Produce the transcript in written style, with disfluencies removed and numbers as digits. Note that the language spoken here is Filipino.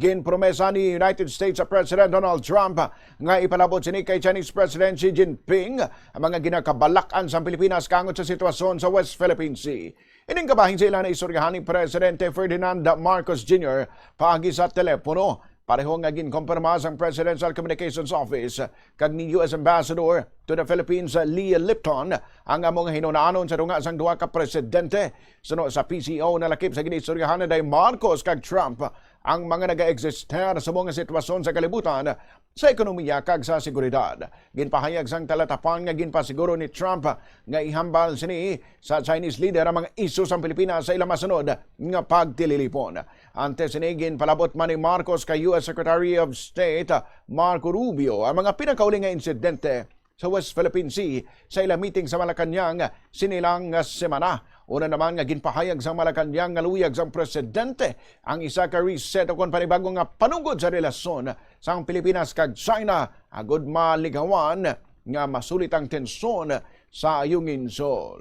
Ginpromesa ni United States President Donald Trump nga ipalabot sini kay Chinese President Xi Jinping ang mga ginakabalakan sa Pilipinas kangot sa sitwasyon sa West Philippine Sea. Ining kabahin sila na istoryahan ni Presidente Ferdinand Marcos Jr. paagi sa telepono. Pareho nga ginkompirma ang Presidential Communications Office kag ni U.S. Ambassador to the Philippines Leah Lipton ang among hinunaanon sa dunga sang duha ka presidente. Suno sa PCO na lakip sa ginistoryahan na Marcos kag Trump ang mga naga-exister sa mga sitwasyon sa kalibutan sa ekonomiya kag sa seguridad. Ginpahayag sang talatapan nga ginpasiguro ni Trump nga ihambal sini sa Chinese leader ang mga isyu sa Pilipinas sa ilang masunod nga pagtililipon. Ante sini ginpalabot man ni Marcos kay U.S. Secretary of State Marco Rubio ang mga pinakauling nga insidente sa West Philippine Sea sa ilang meeting sa Malacanang sinilang semana. Una naman nga ginpahayag sa Malacanang nga luyag sang presidente ang isa ka reset o kon panibagong nga panugod sa relasyon sa Pilipinas kag China agud maligawan nga masulit ang tensyon sa ayung insol.